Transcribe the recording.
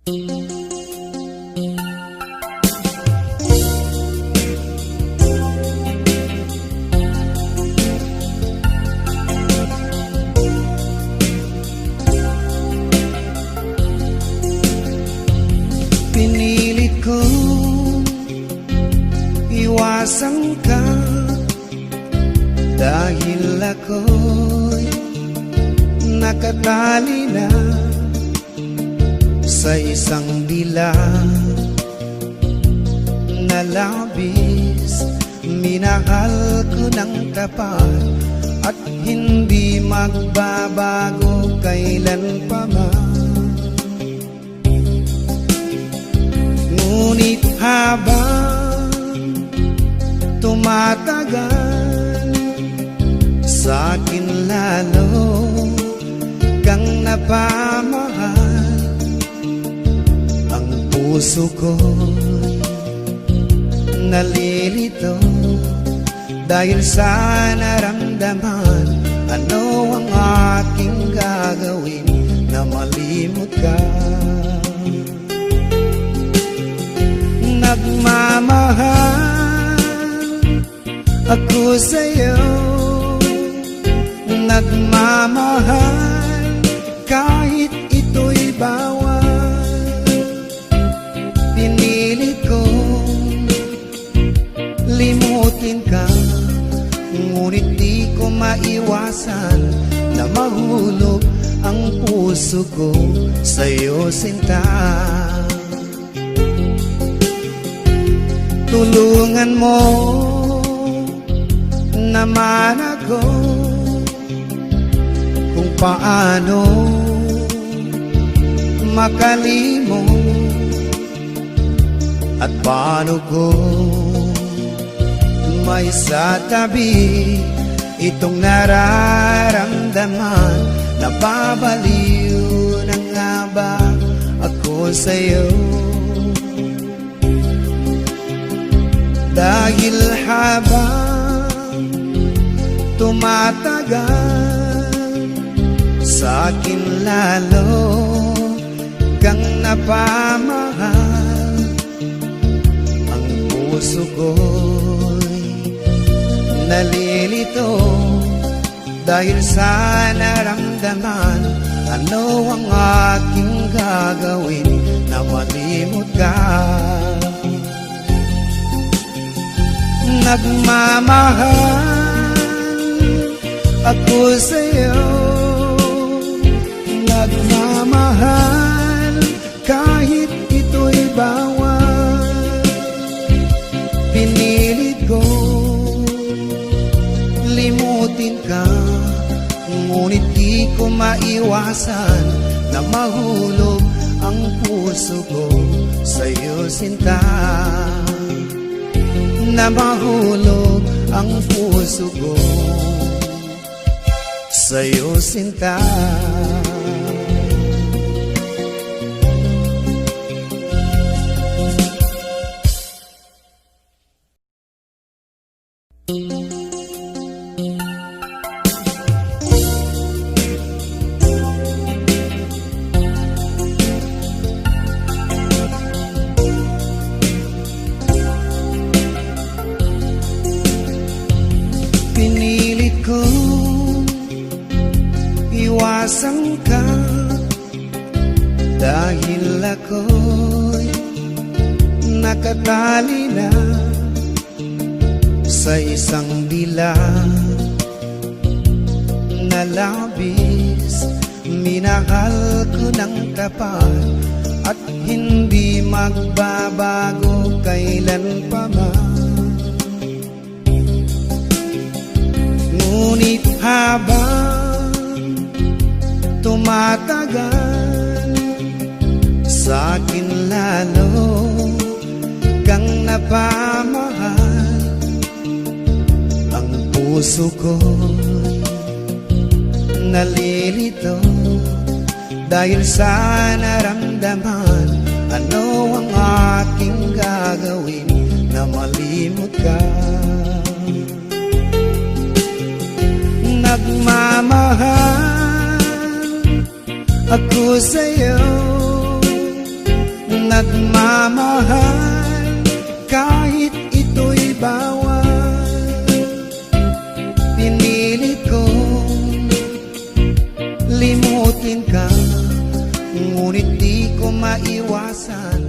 Pinilit ko iwasan ka dahil ako'y nakatali na sa isang dilag na labis. Minahal ko ng tapat at hindi magbabago kailan pa man. Ngunit habang tumatagal, sa'kin lalo kang napamahal. Ang puso ko'y nalilito dahil sa naramdaman. Ano ang aking gagawin na malimot ka? Nagmamahal ako sa'yo, nagmamahal kahit ito'y bawal. Pinilit kong limutin ka, ngunit di ko maiwasan na mahulog ang puso ko sa'yo, sinta. Tulungan mo naman ako kung paano makalimot at paano ko may sa tabi itong nararamdaman. Nababaliw na nga ba ako sa'yo? Dahil habang tumatagal, sa'kin lalo kang napamahal. Ang puso ko'y nalilito dahil sa naramdaman. Ano ang aking gagawin na malimot ka? Nagmamahal ako sa'yo, nagmamahal kahit ito'y bawal. Pinilit ko limutin ka, ngunit di ko maiwasan na mahulog ang puso ko sa'yo, sinta. Na mahulog ang puso ko sa'yo, sinta. Pinilit ko iwasan ka dahil ako'y nakatali na sa isang dilag na labis. Minahal ko ng tapat at hindi magbabago kailan pa man. Ngunit habang tumatagal, sa'kin lalo kang napamahal. Ang puso ko'y nalilito dahil sa naramdaman. Ano ang aking gagawin na malimot ka? Nagmamahal ako sa'yo, pagmamahal kahit ito'y bawal. Pinilit kong limutin ka, ngunit di ko maiwasan